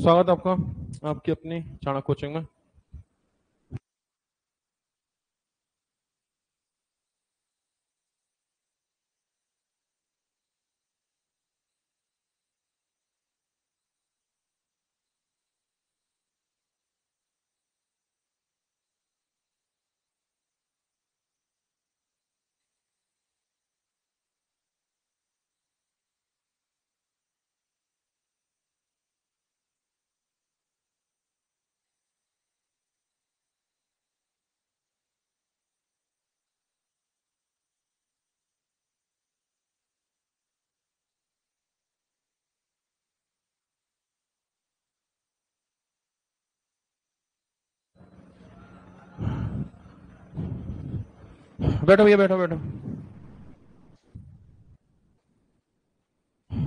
स्वागत है आपका आपकी अपनी चाणक्य कोचिंग में। बैठो भैया, बैठो बैठो।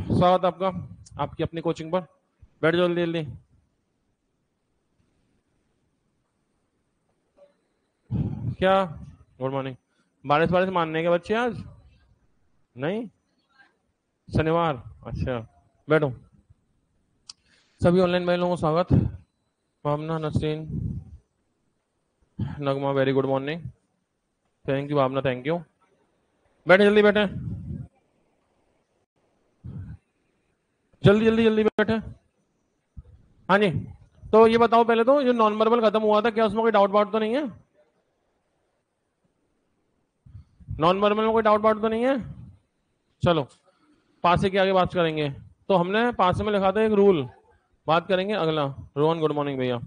स्वागत है आपका आपकी अपनी कोचिंग पर। बैठ जाओ जल्दी जल्दी। क्या? Good morning. बारिश बारिश मानने के बच्चे आज? नहीं, शनिवार। अच्छा, बैठो। सभी ऑनलाइन भाई लोगों को स्वागत। Bhavna, Nasreen, Nagma, very good morning. Thank you Bhavna, thank you. बैठे जल्दी बैठे, जल्दी जल्दी जल्दी बैठे। हाँ जी। तो ये बताओ पहले, तो ये नॉन वर्बल खत्म हुआ था क्या? उसमें कोई डाउट वाउट तो नहीं है? नॉन वर्बल में कोई डाउट वाउट तो नहीं है? चलो, पासे के आगे बात करेंगे। तो हमने पासे में लिखा था एक रूल, बात करेंगे अगला। रोहन, गुड मॉर्निंग भैया।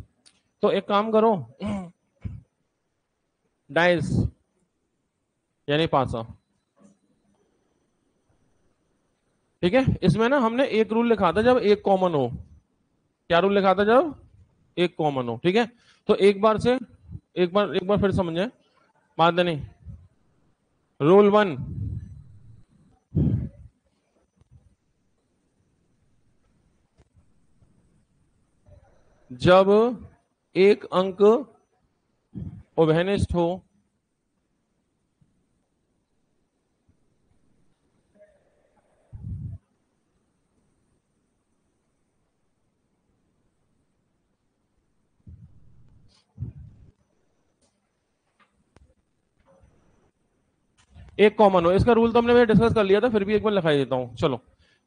तो एक काम करो, डाइस यानी पासा। ठीक है, इसमें ना हमने एक रूल लिखा था जब एक कॉमन हो। क्या रूल लिखा था? जब एक कॉमन हो। ठीक है, तो एक बार से, एक बार फिर समझे बात नहीं। रूल वन, जब एक अंक उभयनिष्ठ हो, एक कॉमन हो। इसका रूल तो हमने डिस्कस कर लिया था, फिर भी एक बार लिखाई देता हूं। चलो,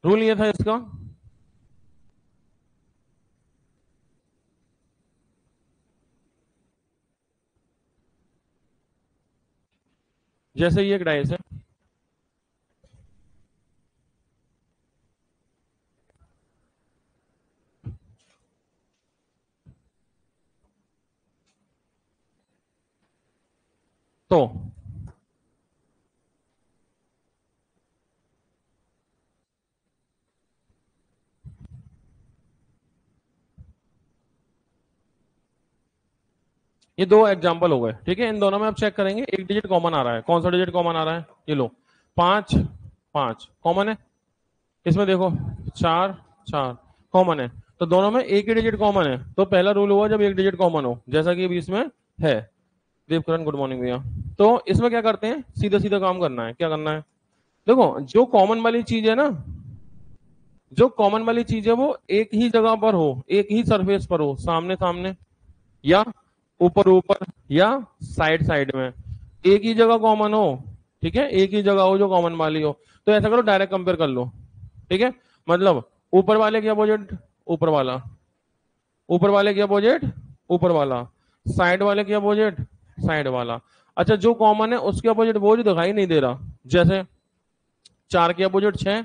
रूल ये था इसका, जैसे ये एक डाइस है, तो ये दो एग्जाम्पल हो गए। ठीक है, इन दोनों में आप चेक करेंगे एक डिजिट कॉमन आ रहा है। कौन सा डिजिट कॉमन आ रहा है? ये लो, पांच। पांच कॉमन है इसमें, देखो, चार, चार कॉमन है। तो दोनों में एक ही डिजिट कॉमन है। तो पहला रूल हुआ जब एक डिजिट कॉमन हो, जैसा कि अभी इसमें है। देवकरण, गुड मॉर्निंग भैया। तो इसमें क्या करते हैं, सीधा सीधा काम करना है। क्या करना है? देखो, जो कॉमन वाली चीज है ना, जो कॉमन वाली चीज है वो एक ही जगह पर हो, एक ही सरफेस पर हो, सामने सामने, या ऊपर ऊपर, या साइड साइड में, एक ही जगह कॉमन हो। ठीक है, एक ही जगह हो जो कॉमन वाली हो। तो ऐसा करो, डायरेक्ट कंपेयर कर लो। ठीक है, मतलब ऊपर वाले की अपोजिट ऊपर वाला, ऊपर वाले की अपोजिट ऊपर वाला, साइड वाले की अपोजिट साइड वाला। अच्छा, जो कॉमन है उसके अपोजिट वो जो दिखाई नहीं दे रहा, जैसे चार के अपोजिट छह,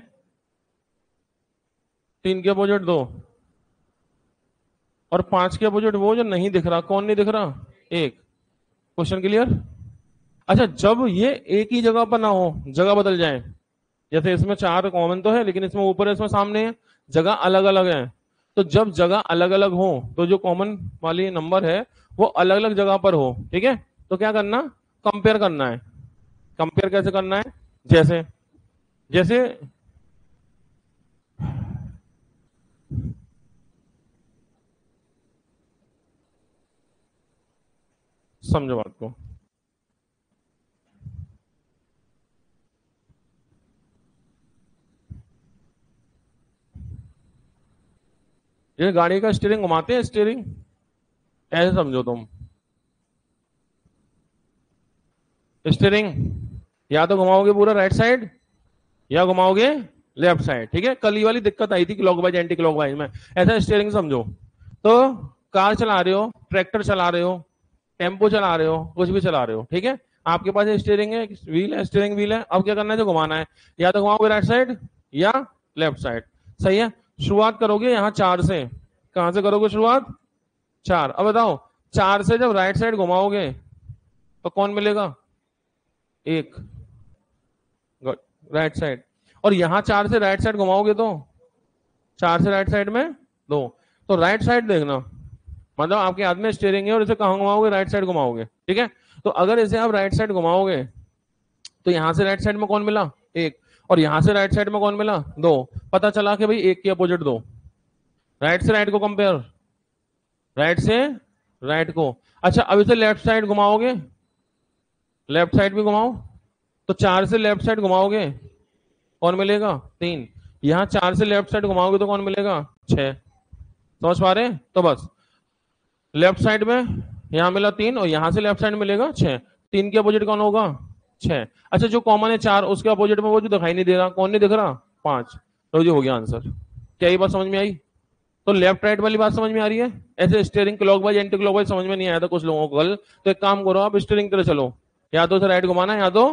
तीन के अपोजिट दो, और पांच के अपोजिट वो जो नहीं दिख रहा। कौन नहीं दिख रहा? एक। Question clear? अच्छा, जब ये एक ही जगह पर ना हो, जगह बदल जाए, जैसे इसमें चार कॉमन तो है लेकिन इसमें ऊपर है, इसमें सामने है, जगह अलग अलग है। तो जब जगह अलग अलग हो, तो जो कॉमन वाली नंबर है वो अलग अलग जगह पर हो। ठीक है, तो क्या करना? कंपेयर करना है। कंपेयर कैसे करना है? जैसे, जैसे समझो बात को। जैसे गाड़ी का स्टीयरिंग घुमाते हैं, स्टीयरिंग ऐसे समझो तुम। स्टीयरिंग या तो घुमाओगे पूरा राइट साइड या घुमाओगे लेफ्ट साइड, ठीक है। कल ये वाली दिक्कत आई थी क्लॉकवाइज एंटी क्लॉकवाइज में, ऐसा स्टीयरिंग समझो। तो कार चला रहे हो, ट्रैक्टर चला रहे हो, टेम्पो चला रहे हो, कुछ भी चला रहे हो, ठीक है। आपके पास स्टीयरिंग है, व्हील है, स्टीयरिंग व्हील है। अब क्या करना है, जो घुमाना है, या तो घुमाओगे राइट साइड या लेफ्ट साइड, सही है। शुरुआत करोगे यहाँ 4 से। कहां से करोगे शुरुआत? 4। अब बताओ, 4 से जब राइट साइड घुमाओगे तो कौन मिलेगा? 1, राइट साइड। और यहां 4 से राइट साइड घुमाओगे तो 4 से राइट साइड में 2। तो राइट साइड देखना, मतलब आपके हाथ में स्टीयरिंग है और इसे कहां घुमाओगे? राइट साइड घुमाओगे, ठीक है। तो अगर इसे आप राइट साइड घुमाओगे तो यहां से राइट साइड में कौन मिला? 1। और यहां से राइट साइड में कौन मिला? 2। पता चला कि भाई 1 के अपोजिट 2। राइट से राइट को कंपेयर, राइट से राइट को। अच्छा, अब इसे लेफ्ट साइड घुमाओगे, लेफ्ट साइड भी घुमाओ, तो 4 से लेफ्ट साइड घुमाओगे कौन मिलेगा? 3। यहां 4 से लेफ्ट साइड घुमाओगे तो कौन मिलेगा? 6। समझ पा रहे हैं? तो बस लेफ्ट साइड में यहां मिला 3 और यहां से लेफ्ट साइड मिलेगा 6। 3 के अपोजिट कौन होगा? 6। अच्छा, जो कॉमन है 4, उसके अपोजिट में वो जो दिखाई नहीं दे रहा, कौन नहीं दिख रहा? 5। तो जो हो गया आंसर। क्या ये बात समझ में आई? तो लेफ्ट राइट वाली बात समझ में आ रही है। ऐसे स्टीयरिंग क्लॉकवाइज एंटी क्लॉकवाइज समझ में नहीं आया था कुछ लोगों को कल, तो एक काम करो, आप स्टीयरिंग तरह चलो, या तो राइट घुमाना है या तो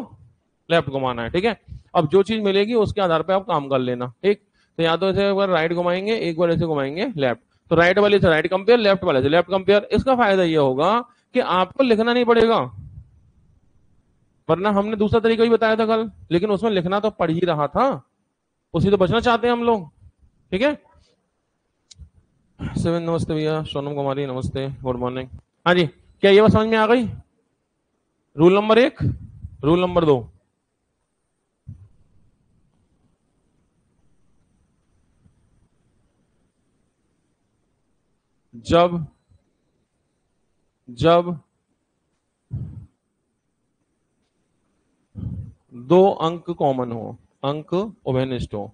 लेफ्ट घुमाना है, ठीक है। अब जो चीज मिलेगी उसके आधार पर आप काम कर लेना, ठीक। तो या तो ऐसे एक बार राइट घुमाएंगे, एक बार ऐसे घुमाएंगे लेफ्ट। तो राइट वाले से राइट कंपेयर, लेफ्ट वाले से लेफ्ट कंपेयर। इसका फायदा ये होगा कि आपको लिखना नहीं पड़ेगा, वरना हमने दूसरा तरीका भी बताया था कल, लेकिन उसमें लिखना तो पड़ ही रहा था, उसी तो बचना चाहते हैं हम लोग, ठीक है। सेवन, नमस्ते भैया। सोनम कुमारी नमस्ते, गुड मॉर्निंग। हाँ जी, क्या ये बात समझ में आ गई? Rule number 1, rule number 2। जब जब 2 अंक कॉमन हो, अंक उभयनिष्ठ हो।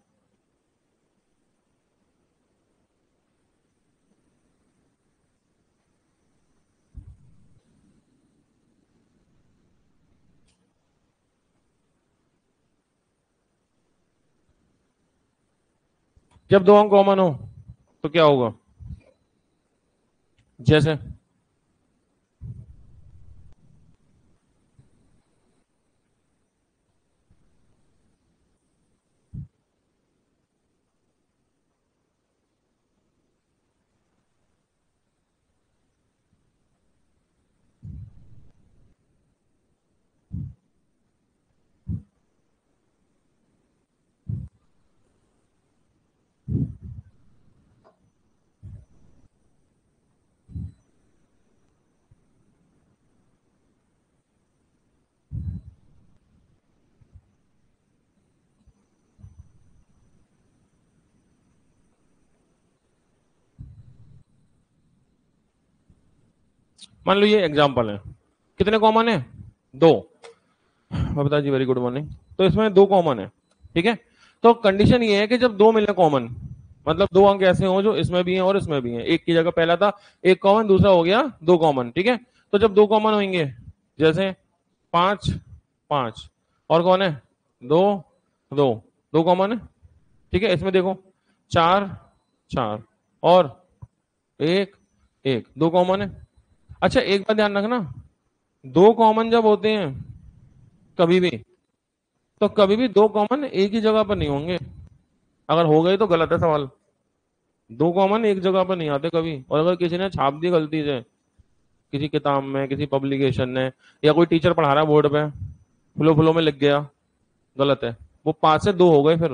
जब 2 अंक कॉमन हो तो क्या होगा? जैसे मान लो ये एग्जांपल है, कितने कॉमन है? 2। Babita ji very good morning. तो इसमें 2 कॉमन है, ठीक है। तो कंडीशन ये है कि जब 2 मिले कॉमन, मतलब 2 अंक ऐसे हो जो इसमें भी हैं और इसमें भी हैं, एक की जगह पहला था 1 कॉमन, दूसरा हो गया 2 कॉमन, ठीक है। तो जब 2 कॉमन होंगे, जैसे 5 5, और कौन है? 2 2, 2 कॉमन है, ठीक है। इसमें देखो 4 4 और 1 1, 2 कॉमन है। अच्छा, एक बात ध्यान रखना, 2 कॉमन जब होते हैं कभी भी, तो कभी भी 2 कॉमन एक ही जगह पर नहीं होंगे। अगर हो गए तो गलत है सवाल। 2 कॉमन एक जगह पर नहीं आते कभी, और अगर किसी ने छाप दी गलती से किसी किताब में, किसी पब्लिकेशन ने, या कोई टीचर पढ़ा रहा है बोर्ड पे, फ्लो फ्लो में लिख गया, गलत है। वो 5 से 2 हो गए, फिर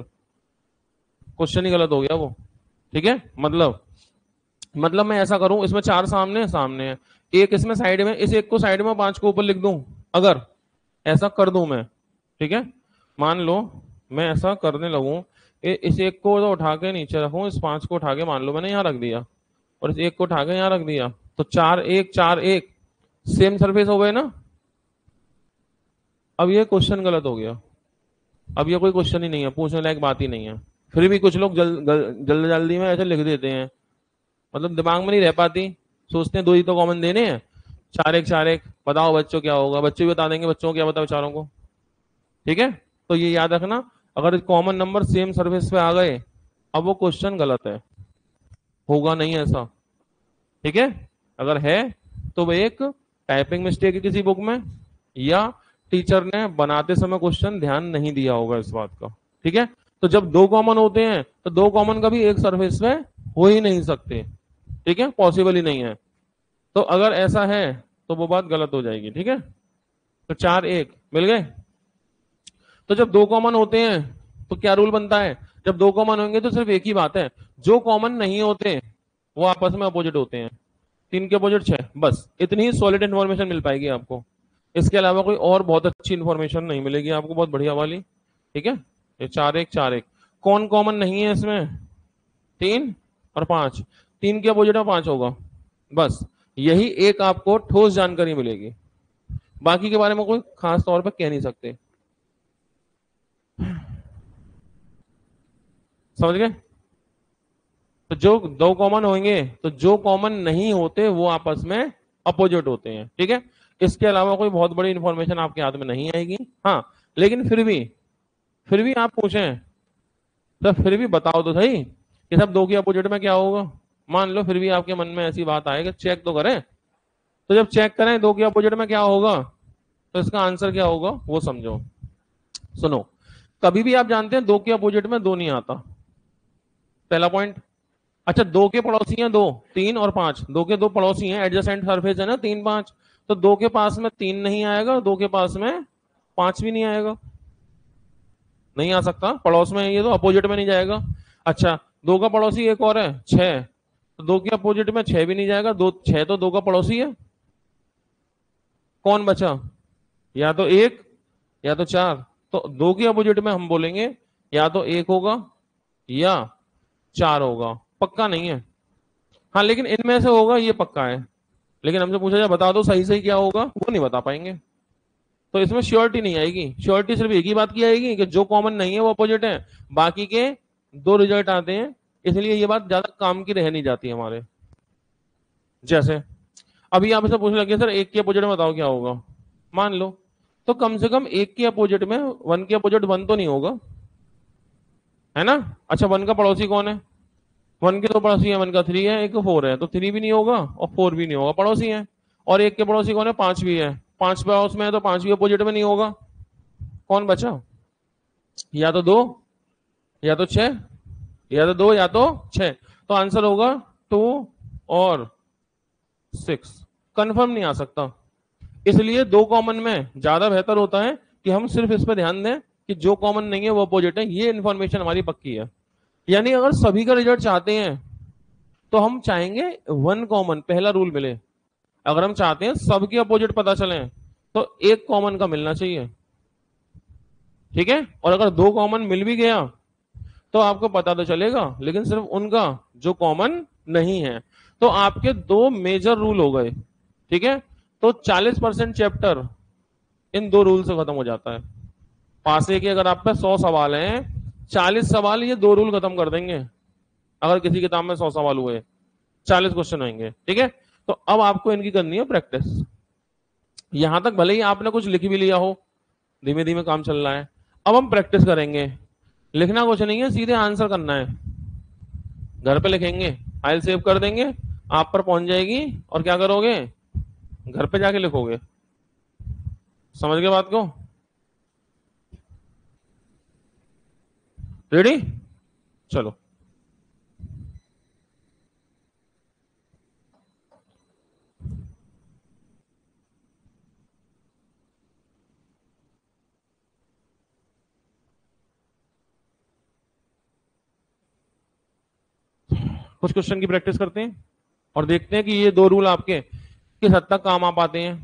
क्वेश्चन ही गलत हो गया वो, ठीक है। मतलब मैं ऐसा करूं, इसमें 4 सामने सामने है, एक इसमें साइड में, इस एक को साइड में 5 को ऊपर लिख दूं, अगर ऐसा कर दूं मैं, ठीक है। मान लो मैं ऐसा करने लगूं, इस एक को तो उठा के नीचे रखूं, इस 5 को उठा के मान लो मैंने यहां रख दिया, और इस एक को उठा के यहां रख दिया, तो 4 1 4 1 सेम सरफेस हो गए ना। अब ये क्वेश्चन गलत हो गया, अब ये कोई क्वेश्चन ही नहीं है, पूछने लायक बात ही नहीं है। फिर भी कुछ लोग जल्दी में ऐसे लिख देते हैं मतलब दिमाग में नहीं रह पाती, सोचते हैं दो ही तो कॉमन देने हैं, चार एक चार एक, बताओ बच्चों क्या होगा, बच्चे भी बता देंगे, बच्चों को क्या बताओ बेचारों को। ठीक है, तो ये याद रखना, अगर कॉमन नंबर सेम सरफेस पे आ गए, अब वो क्वेश्चन गलत है, होगा नहीं ऐसा। ठीक है, अगर है तो वो एक टाइपिंग मिस्टेक है किसी बुक में, या टीचर ने बनाते समय क्वेश्चन ध्यान नहीं दिया होगा इस बात का। ठीक है, तो जब दो कॉमन होते हैं तो दो कॉमन कभी एक सरफेस पे हो ही नहीं सकते। ठीक है, पॉसिबल ही नहीं है। तो अगर ऐसा है तो वो बात गलत हो जाएगी। ठीक है, तो चार एक मिल गए। तो जब दो कॉमन होते हैं तो क्या रूल बनता है, जब दो कॉमन होंगे तो सिर्फ एक ही बात है, जो कॉमन नहीं होते वो आपस में अपोजिट होते हैं। तीन के अपोजिट छह, बस इतनी ही सॉलिड इन्फॉर्मेशन मिल पाएगी आपको, इसके अलावा कोई और बहुत अच्छी इन्फॉर्मेशन नहीं मिलेगी आपको, बहुत बढ़िया वाली। ठीक है, ये चार एक कौन कॉमन नहीं है इसमें, तीन और पांच, तीन के अपोजिट में पांच होगा, बस यही एक आपको ठोस जानकारी मिलेगी, बाकी के बारे में कोई खास तौर पर कह नहीं सकते। समझ गए, तो जो दो कॉमन होंगे तो जो कॉमन नहीं होते वो आपस में अपोजिट होते हैं। ठीक है, इसके अलावा कोई बहुत बड़ी इंफॉर्मेशन आपके हाथ में नहीं आएगी। हाँ, लेकिन फिर भी आप पूछें तो फिर भी बताओ तो सही कि सब दो के अपोजिट में क्या होगा। मान लो फिर भी आपके मन में ऐसी बात आए कि चेक तो करें, तो जब चेक करें दो के अपोजिट में क्या होगा तो इसका आंसर क्या होगा वो समझो। सुनो, कभी भी आप जानते हैं दो के अपोजिट में दो नहीं आता, पहला पॉइंट। अच्छा, दो के पड़ोसी हैं, दो, तीन और पांच, दो के दो पड़ोसी हैं, एडजेसेंट सरफेस है ना तीन पांच, तो दो के पास में तीन नहीं आएगा, दो के पास में पांच भी नहीं आएगा, नहीं आ सकता, पड़ोस में है ये तो अपोजिट में नहीं जाएगा। अच्छा, दो का पड़ोसी एक और है छह, तो दो के अपोजिट में छह भी नहीं जाएगा, दो छह तो दो का पड़ोसी है, कौन बचा, या तो एक या तो चार, तो दो के अपोजिट में हम बोलेंगे या तो एक होगा या चार होगा, पक्का नहीं है। हाँ, लेकिन इनमें से होगा ये पक्का है, लेकिन हमसे पूछा जाए बता दो सही सही क्या होगा, वो नहीं बता पाएंगे। तो इसमें श्योरिटी नहीं आएगी, श्योरिटी सिर्फ एक ही बात की आएगी कि जो कॉमन नहीं है वो अपोजिट है, बाकी के दो रिजल्ट आते हैं, इसलिए ये बात ज्यादा काम की रह नहीं जाती हमारे। जैसे अभी आप इसे पूछने लगे सर एक के अपोजिट में बताओ क्या होगा, मान लो, तो कम से कम एक के अपोजिट में वन के अपोजिट वन तो नहीं होगा, है ना। अच्छा, वन का पड़ोसी कौन है, वन के दो पड़ोसी है, वन का थ्री है, एक का फोर है, तो थ्री भी नहीं होगा और फोर भी नहीं होगा, पड़ोसी है। और एक के पड़ोसी कौन है, पांच भी है, पांच पड़ोस में है तो पांच भी अपोजिट में नहीं होगा, कौन बचा, या तो दो या तो छह, या तो दो या तो छह, तो आंसर होगा टू और सिक्स, कंफर्म नहीं आ सकता। इसलिए दो कॉमन में ज्यादा बेहतर होता है कि हम सिर्फ इस पर ध्यान दें कि जो कॉमन नहीं है वो अपोजिट है, ये इंफॉर्मेशन हमारी पक्की है। यानी अगर सभी का रिजल्ट चाहते हैं तो हम चाहेंगे वन कॉमन पहला रूल मिले, अगर हम चाहते हैं सबके अपोजिट पता चले तो एक कॉमन का मिलना चाहिए। ठीक है, और अगर दो कॉमन मिल भी गया तो आपको पता तो चलेगा, लेकिन सिर्फ उनका जो कॉमन नहीं है। तो आपके दो मेजर रूल हो गए। ठीक है, तो 40% चैप्टर इन दो रूल से खत्म हो जाता है। पासे के अगर आप पे 100 सवाल हैं, 40 सवाल ये दो रूल खत्म कर देंगे। अगर किसी किताब में 100 सवाल हुए 40 क्वेश्चन होंगे। ठीक है, तो अब आपको इनकी करनी है प्रैक्टिस। यहां तक भले ही आपने कुछ लिख भी लिया हो, धीमे धीमे काम चल रहा है, अब हम प्रैक्टिस करेंगे। लिखना कुछ नहीं है, सीधे आंसर करना है, घर पे लिखेंगे, फाइल सेव कर देंगे, आप पर पहुंच जाएगी, और क्या करोगे, घर पे जाके लिखोगे। समझ गए बात को, रेडी, चलो। कुछ क्वेश्चन की प्रैक्टिस करते हैं और देखते हैं कि ये दो रूल आपके किस हद तक काम आ पाते हैं।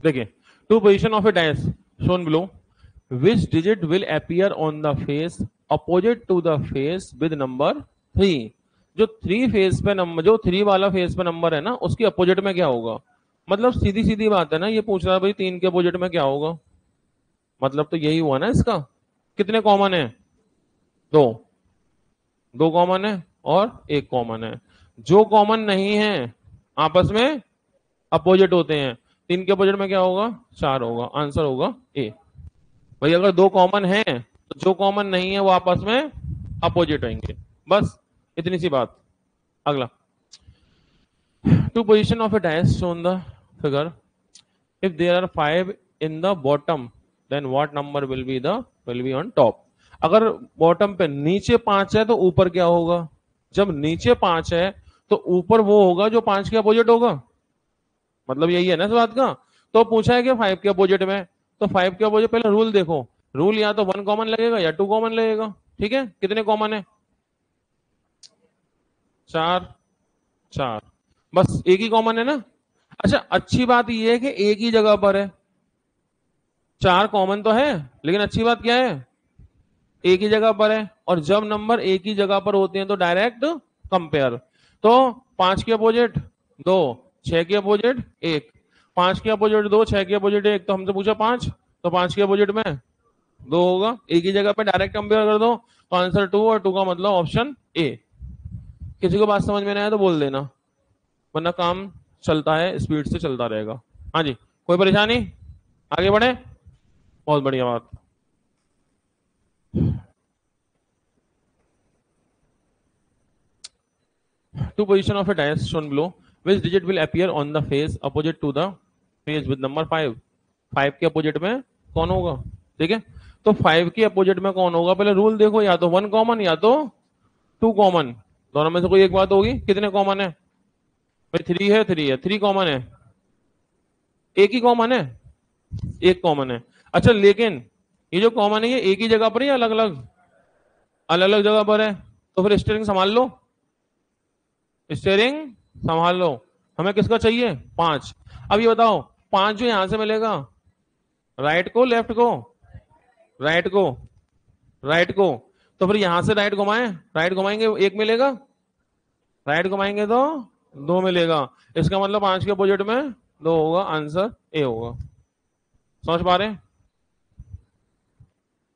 देखिए, two position of a dice shown below, which digit will appear on the face opposite to the face with number 3। जो थ्री फेज पे नंबर, जो थ्री वाला फेज पे नंबर है ना, उसकी अपोजिट में क्या होगा? मतलब सीधी सीधी बात है ना, ये पूछ रहा है भाई तीन के अपोजिट में क्या होगा, मतलब तो यही हुआ ना इसका। कितने कॉमन है? दो। दो कॉमन है और एक कॉमन है। जो कॉमन नहीं है आपस में अपोजिट होते हैं। तीन के अपोजिट में क्या होगा? चार होगा। आंसर होगा ए। भाई अगर दो कॉमन है तो जो कॉमन नहीं है वो आपस में अपोजिट होंगे। बस इतनी सी बात। अगला, two position of a dice shown the figure, if there are five in the bottom then what number will be on top? अगर बॉटम पे नीचे पांच है तो ऊपर क्या होगा? जब नीचे पांच है तो ऊपर वो होगा जो पांच के अपोजिट होगा। मतलब यही है ना इस बात का। तो पूछा है कि फाइव के अपोजिट में, तो फाइव के अपोजिट पहले रूल देखो। रूल या तो वन कॉमन लगेगा या टू कॉमन लगेगा। ठीक है, कितने कॉमन है? चार। चार। बस एक ही कॉमन है ना। अच्छा, अच्छी बात यह है कि एक ही जगह पर है। चार कॉमन तो है लेकिन अच्छी बात क्या है? एक ही जगह पर है। और जब नंबर एक ही जगह पर होते हैं तो डायरेक्ट कंपेयर। तो पांच के अपोजिट दो, छह के अपोजिट एक। पांच के अपोजिट दो, छह के अपोजिट एक, तो हमसे पूछा पांच, तो पांच के अपोजिट में दो होगा। एक ही जगह पे डायरेक्ट कंपेयर कर दो तो आंसर टू, और टू का मतलब ऑप्शन ए। किसी को बात समझ में नहीं आया तो बोल देना, वरना काम चलता है, स्पीड से चलता रहेगा। हाँ जी, कोई परेशानी? आगे बढ़े। बहुत बढ़िया बात। Two position of a dice shown below. Which digit will appear on the face opposite to the face with number five? Five के अपोजिट में कौन होगा? ठीक है, तो फाइव के अपोजिट में कौन होगा? पहले रूल देखो, या तो वन कॉमन या तो टू कॉमन, दोनों में से कोई एक बात होगी। कितने कॉमन है भाई? थ्री है, थ्री है, थ्री कॉमन है। एक ही कॉमन है, एक कॉमन है। अच्छा, लेकिन ये जो कॉमन है ये एक ही जगह पर है या अलग अलग? अलग अलग जगह पर है। तो फिर स्टेयरिंग संभाल लो, स्टेयरिंग संभाल लो। हमें किसका चाहिए? पांच। अब ये बताओ, पांच जो यहां से मिलेगा, राइट को लेफ्ट को? राइट को। राइट को। तो फिर यहां से राइट घुमाएं, राइट घुमाएंगे एक मिलेगा, राइट घुमाएंगे तो दो मिलेगा। इसका मतलब पांच के अपोजिट में दो होगा। आंसर ए होगा। समझ पा रहे हैं?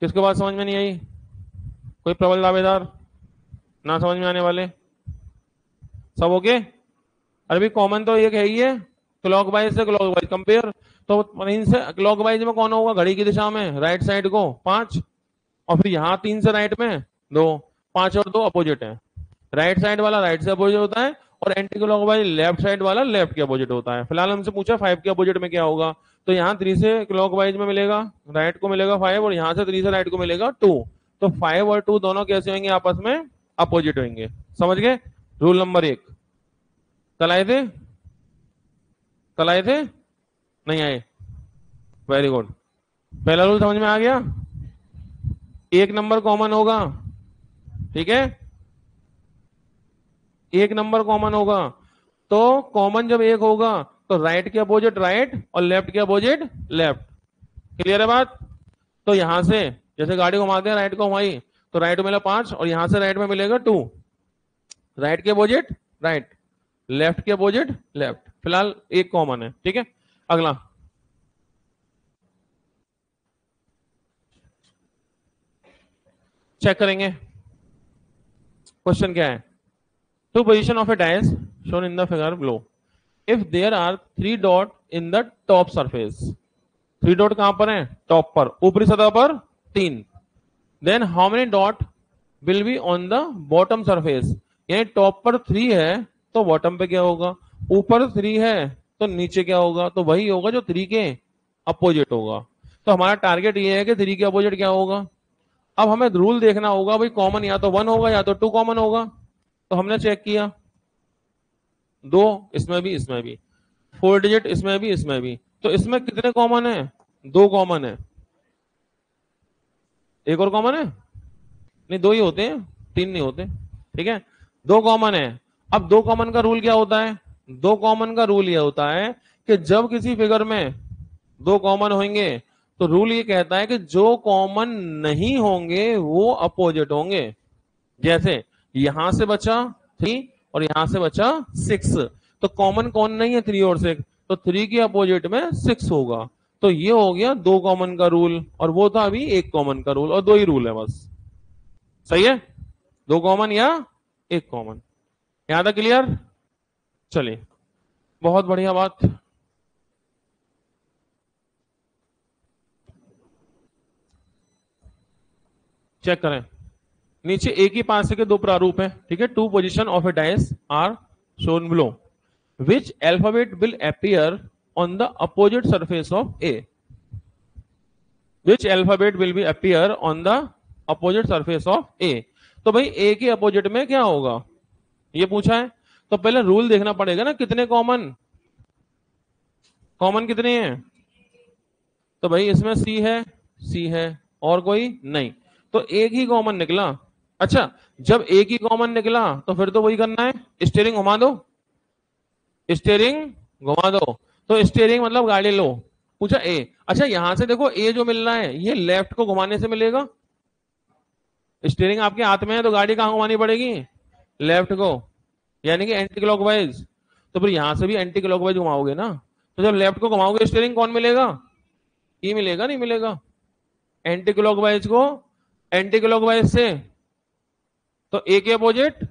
किसके बात समझ में नहीं आई? कोई प्रबल दावेदार? ना समझ में आने वाले? सब ओके? अरे भी कॉमन तो एक है ही है, क्लॉकवाइज से क्लॉकवाइज कंपेयर। तो इनसे क्लॉकवाइज में कौन होगा? घड़ी की दिशा में राइट साइड को पांच, और फिर यहां तीन से राइट में दो। पांच और दो अपोजिट है। राइट साइड वाला राइट से अपोजिट होता है और एंटी क्लॉकवाइज लेफ्ट साइड वाला लेफ्ट के अपोजिट होता है। फिलहाल हमसे पूछा फाइव के अपोजिट में क्या होगा, तो यहाँ थ्री से क्लॉकवाइज में मिलेगा, राइट को मिलेगा फाइव, और यहाँ से थ्री से राइट को मिलेगा टू। तो फाइव और टू दोनों कैसे होंगे? आपस में अपोजिट होंगे। समझ गए? रूल नंबर एक। कल आए थे? कल आए थे? नहीं आए? Very good. पहला रूल समझ में आ गया? एक नंबर कॉमन होगा। ठीक है, एक नंबर कॉमन होगा। तो कॉमन जब एक होगा तो राइट के अपोजिट राइट और लेफ्ट के अपोजिट लेफ्ट। क्लियर है बात? तो यहां से जैसे गाड़ी घुमाते हैं, राइट को घुमाई तो राइट में मिला पांच, और यहां से राइट में मिलेगा टू। राइट के अपोजिट राइट, लेफ्ट के अपोजिट लेफ्ट। फिलहाल एक कॉमन है। ठीक है, अगला चेक करेंगे। क्वेश्चन क्या है? Two position of a dice shown in the figure below, if there are three dot in the top surface. Three dot कहां पर है? टॉप पर, ऊपरी सतह पर तीन। Then how many dot will be on the bottom surface? यानी top पर थ्री है तो बॉटम पे क्या होगा? ऊपर थ्री है तो नीचे क्या होगा? तो वही होगा जो थ्री के अपोजिट होगा। तो हमारा टारगेट ये है कि थ्री के अपोजिट क्या होगा। अब हमें रूल देखना होगा भाई, कॉमन या तो वन होगा या तो टू कॉमन होगा। तो हमने चेक किया, दो इसमें भी इसमें भी, फोर डिजिट इसमें भी इसमें भी। तो इसमें कितने कॉमन है? दो कॉमन है। एक और कॉमन है? नहीं, दो ही होते हैं, तीन नहीं होते। ठीक है, दो कॉमन है। अब दो कॉमन का रूल क्या होता है? दो कॉमन का रूल यह होता है कि जब किसी फिगर में दो कॉमन होंगे तो रूल ये कहता है कि जो कॉमन नहीं होंगे वो अपोजिट होंगे। जैसे यहां से बचा 3 और यहां से बचा 6। तो कॉमन कौन नहीं है 3 और 6, तो 3 के अपोजिट में 6 होगा। तो ये हो गया 2 कॉमन का रूल, और वो था अभी 1 कॉमन का रूल, और 2 ही रूल है बस। सही है, 2 कॉमन या 1 कॉमन। यहां तक क्लियर? चलिए, बहुत बढ़िया बात। चेक करें, नीचे एक ही पासे के दो प्रारूप है, ठीक है। Two position of a dice are shown below, which alphabet will appear on the opposite surface of A. Which alphabet will be appear on the opposite surface of A. तो भाई ए के अपोजिट में क्या होगा, ये पूछा है। तो पहले रूल देखना पड़ेगा ना, कितने कॉमन, कॉमन कितने हैं। तो भाई इसमें सी है, सी है, और कोई नहीं, तो एक ही कॉमन निकला। अच्छा, जब एक ही कॉमन निकला तो फिर तो वही करना है, स्टीयरिंग घुमा दो, स्टीयरिंग घुमा दो। तो स्टीयरिंग मतलब गाड़ी लो, पूछा ए। अच्छा, यहां से देखो ए जो मिल रहा है ये लेफ्ट को घुमाने से मिलेगा। स्टीयरिंग आपके हाथ में है तो गाड़ी कहां घुमानी पड़ेगी, लेफ्ट को, यानी कि एंटी क्लॉकवाइज। तो फिर यहां से भी एंटी क्लॉकवाइज घुमाओगे ना, तो जब लेफ्ट को घुमाओगे स्टीयरिंग कौन मिलेगा, ई मिलेगा, नहीं मिलेगा। एंटी क्लॉकवाइज को एंटी क्लॉकवाइज से, तो ए के अपोजिट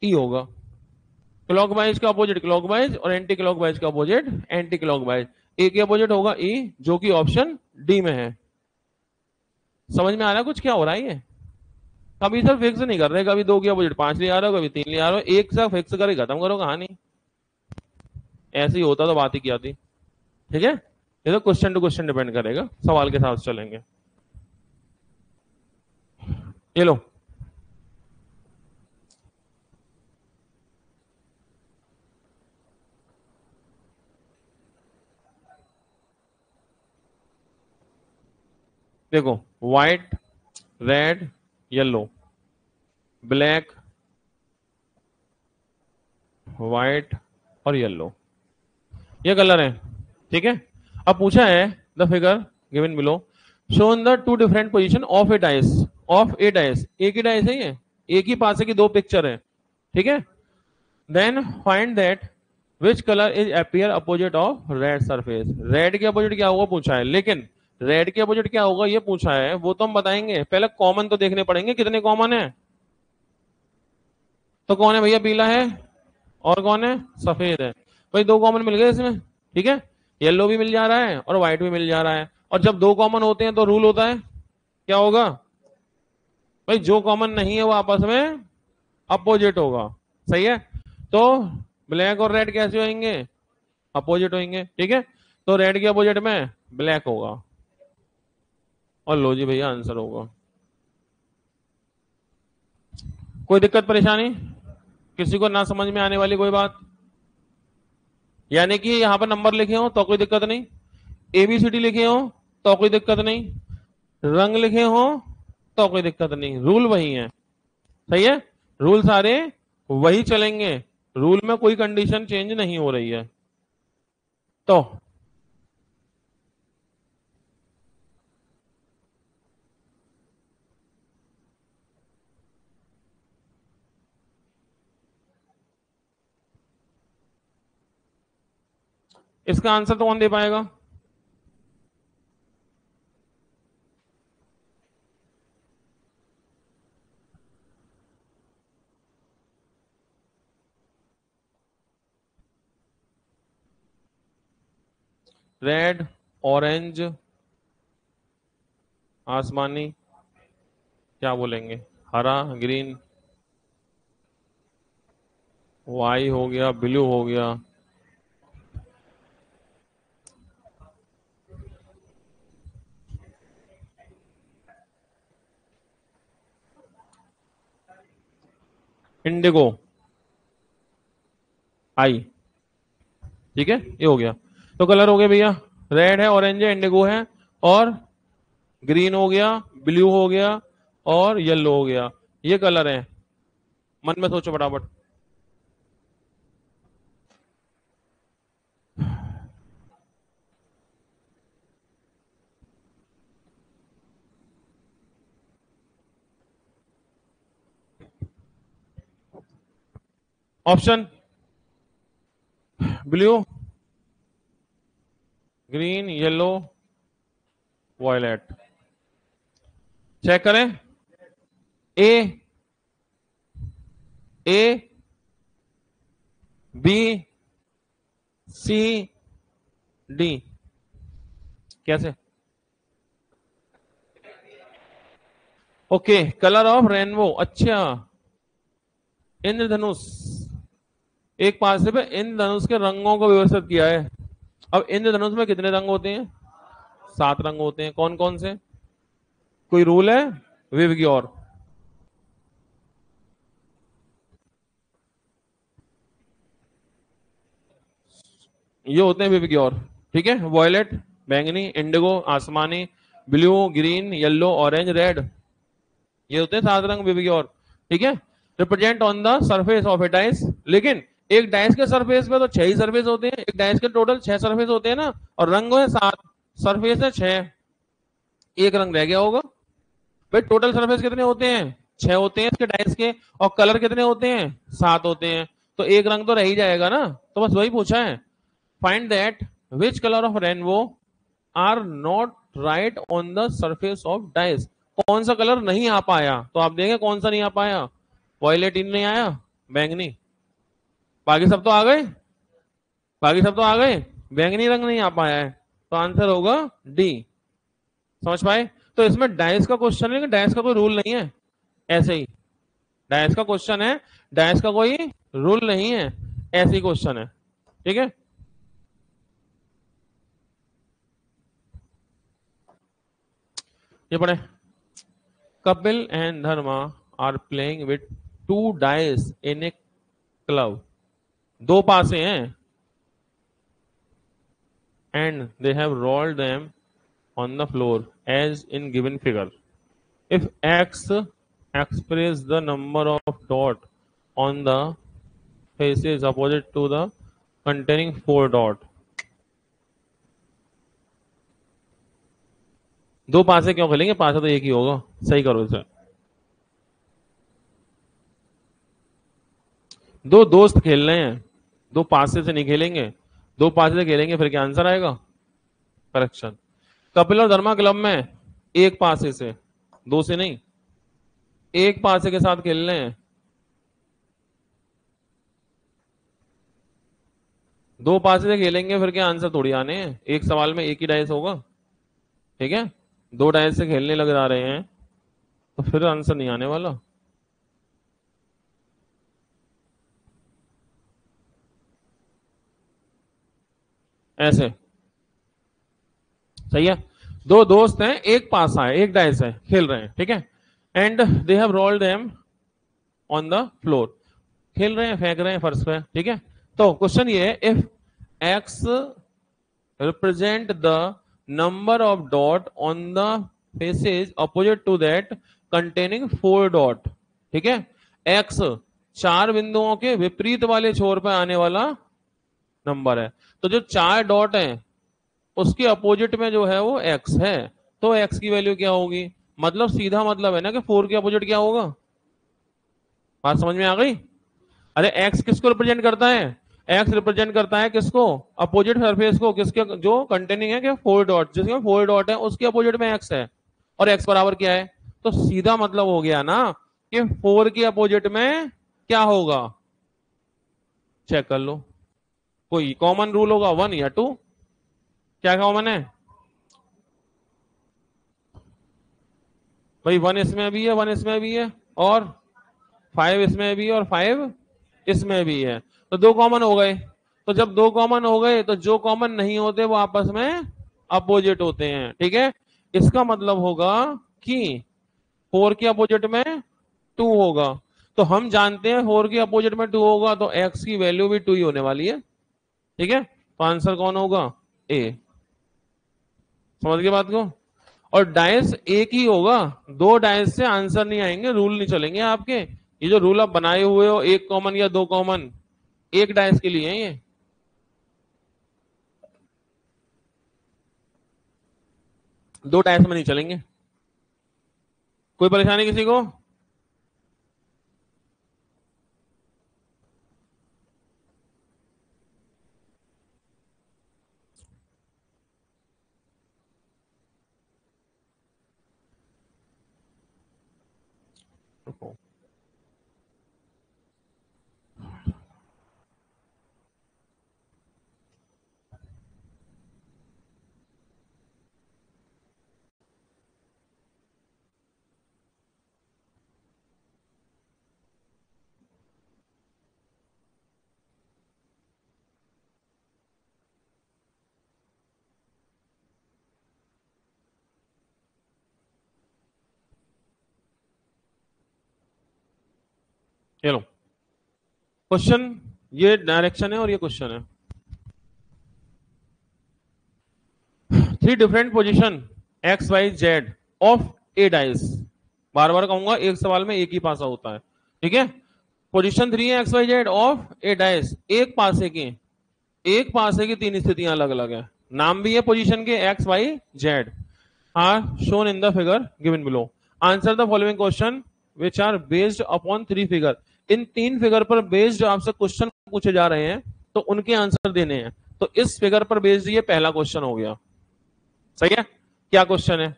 ई होगा। क्लॉकवाइज का अपोजिट क्लॉकवाइज, और एंटी क्लॉकवाइज का अपोजिट एंटी क्लॉकवाइज। ए के अपोजिट होगा ई, जो कि ऑप्शन डी में है। समझ में आ रहा है कुछ क्या हो रहा है ये? कभी सर फिक्स नहीं कर रहे, कभी 2 के अपोजिट 5 ले आ रहे हो, कभी 3 ले आ रहे हो, एक सा फिक्स करके खत्म करो कहानी। ऐसे ही होता तो बात ही क्या थी। ठीक है, ये तो क्वेश्चन टू क्वेश्चन डिपेंड करेगा, सवाल के साथ चलेंगे। ये लो, देखो, white, red, yellow, black, white और येलो, ये कलर है। ठीक है, अब पूछा है the figure given below shown the two different position of a dice, of a dice, एक ही डाइस है ये, एक ही पासे की दो पिक्चर है। ठीक है, then find that which colour is appear opposite of red surface. Red के अपोजिट क्या होगा पूछा है, लेकिन रेड के अपोजिट क्या होगा ये पूछा है, वो तो हम बताएंगे, पहले कॉमन तो देखने पड़ेंगे कितने कॉमन है। तो कौन है भैया, पीला है, और कौन है, सफेद है। भाई 2 कॉमन मिल गए इसमें। ठीक है, येलो भी मिल जा रहा है और व्हाइट भी मिल जा रहा है, और जब 2 कॉमन होते हैं तो रूल होता है, क्या होगा भाई, जो कॉमन नहीं है वो आपस में अपोजिट होगा। सही है, तो ब्लैक और रेड कैसे होंगे, अपोजिट होंगे। ठीक है, तो रेड के अपोजिट में ब्लैक होगा, और लो जी भैया आंसर होगा। कोई दिक्कत परेशानी, किसी को ना समझ में आने वाली कोई बात? यानी कि यहां पर नंबर लिखे हो तो कोई दिक्कत नहीं, एबीसीडी लिखे हो तो कोई दिक्कत नहीं, रंग लिखे हो तो कोई दिक्कत नहीं, रूल वही है। सही है, रूल सारे वही चलेंगे, रूल में कोई कंडीशन चेंज नहीं हो रही है। तो इसका आंसर तो कौन दे पाएगा? रेड, ऑरेंज, आसमानी, क्या बोलेंगे, हरा, ग्रीन, वाई हो गया, ब्लू हो गया, इंडिगो, आई। ठीक है, ये हो गया। तो कलर हो गया भैया, रेड है, ऑरेंज है, इंडिगो है, और ग्रीन हो गया, ब्लू हो गया, और येलो हो गया। ये कलर है, मन में सोचो फटाफट। Option blue, green, yellow, violet. Check करें। A, A, B, C, D. कैसे? Okay, colour of rainbow. अच्छा, इंद्रधनुष। एक पासे पे इंद्रधनुष के रंगों को व्यवस्थित किया है। अब इंद्रधनुष में कितने रंग होते हैं? 7 रंग होते हैं। कौन कौन से? कोई रूल है? विवग्योर। ये होते हैं विवग्योर। ठीक है, वॉयलेट बैंगनी, इंडिगो आसमानी, blue green yellow orange red, ये होते हैं 7 रंग विवग्योर। ठीक है, represent on the surface of a dice. लेकिन एक डाइस के सरफेस पे तो 6 ही सरफेस होते हैं। एक डाइस के टोटल 6 सरफेस होते हैं ना, और रंग है 7, सरफेस है 6, एक रंग रह गया होगा। भाई टोटल सरफेस कितने होते हैं? 6 होते हैं इसके डाइस के, और कलर कितने होते हैं? 7 होते हैं। तो एक रंग तो रह ही जाएगा ना। तो बस वही पूछा है, find that which colour of rainbow are not right on the surface of dice. कौन सा कलर नहीं आ पाया? तो आप देखें कौन सा नहीं आ पाया। वॉयलेट इन नहीं आया, बैंगनी, बाकी सब तो आ गए, बाकी सब तो आ गए, बैंगनी रंग नहीं आ पाया है। तो आंसर होगा डी। समझ पाए? तो इसमें डाइस का क्वेश्चन है कि डाइस का कोई रूल नहीं है, ऐसे ही डाइस का क्वेश्चन है, डाइस का कोई रूल नहीं है, ऐसे ही क्वेश्चन है। ठीक है, ये पढ़े। Kapil and Dharma are playing with 2 dice in a club. 2 पासे हैं, and they have rolled them on the floor as in given figure. If x express the number of dot on the faces opposite to the containing 4 dot. 2 पासे क्यों खेलेंगे? पासा तो एक ही होगा। सही करो इसे। 2 दोस्त खेल रहे हैं, 2 पासे से नहीं खेलेंगे। 2 पासे से खेलेंगे फिर क्या आंसर आएगा? करेक्शन। कपिल और धर्मा क्लब में एक पासे से, 2 से नहीं, एक पासे के साथ खेल रहे हैं। 2 पासे से खेलेंगे फिर क्या आंसर थोड़ी आने हैं। एक सवाल में एक ही डाइस होगा। ठीक है, 2 डाइस से खेलने लग जा रहे हैं तो फिर आंसर नहीं आने वाला। ऐसे सही है। 2 दोस्त हैं, एक पासा है, एक डाइस है, खेल रहे हैं। ठीक है, and they have rolled them on the floor. खेल रहे हैं, फेंक रहे हैं फर्श पे। ठीक है, तो क्वेश्चन ये है, if x represent the number of dot on the faces opposite to that containing 4 dot. ठीक है, एक्स 4 बिंदुओं के विपरीत वाले छोर पर आने वाला नंबर है। तो जो 4 डॉट है उसके अपोजिट में जो है वो एक्स है, तो एक्स की वैल्यू क्या होगी? मतलब सीधा मतलब है ना कि 4 के अपोजिट क्या होगा। बात समझ में आ गई? अरे एक्स किसको रिप्रेजेंट करता है? एक्स रिप्रेजेंट करता है किसको? अपोजिट सरफेस को। किसके? जो कंटेनिंग है कि 4 डॉट, जिसमें 4 डॉट है उसके अपोजिट में एक्स है, और एक्स बराबर क्या है? तो सीधा मतलब हो गया ना कि 4 के अपोजिट में क्या होगा। चेक कर लो, कोई कॉमन रूल होगा 1 या 2। क्या कॉमन है भाई? 1 इसमें भी है, 1 इसमें भी है, और 5 इसमें भी है, और 5 इसमें भी है। तो 2 कॉमन हो गए। तो जब 2 कॉमन हो गए तो जो कॉमन नहीं होते वो आपस में अपोजिट होते हैं। ठीक है, इसका मतलब होगा कि 4 के अपोजिट में 2 होगा। तो हम जानते हैं 4 के अपोजिट में 2 होगा, तो x की वैल्यू भी 2 ही होने वाली है। ठीक है, तो आंसर कौन होगा? ए। समझ गए बात को? और डाइस एक ही होगा, 2 डाइस से आंसर नहीं आएंगे, रूल नहीं चलेंगे आपके। ये जो रूल आप बनाए हुए हो, 1 कॉमन या 2 कॉमन, एक डाइस के लिए है ये। 2 डाइस में नहीं चलेंगे। कोई परेशानी किसी को? रुको, ये लो क्वेश्चन, ये डायरेक्शन है और ये क्वेश्चन है। Three different position X Y Z of a dice, बार बार कहूंगा एक सवाल में एक ही पासा होता है, ठीक है। पोजीशन थ्री है x Y Z of a dice, एक पासे की तीन स्थितियां अलग अलग है, नाम भी है पोजीशन के X Y Z, are shown in the figure given below. Answer the following question which are based upon three figure. इन तीन फिगर पर बेस्ड आपसे क्वेश्चन पूछे जा रहे हैं, तो उनके आंसर देने हैं। तो इस फिगर पर बेस्ड ये पहला क्वेश्चन हो गया, सही है। क्या क्वेश्चन है?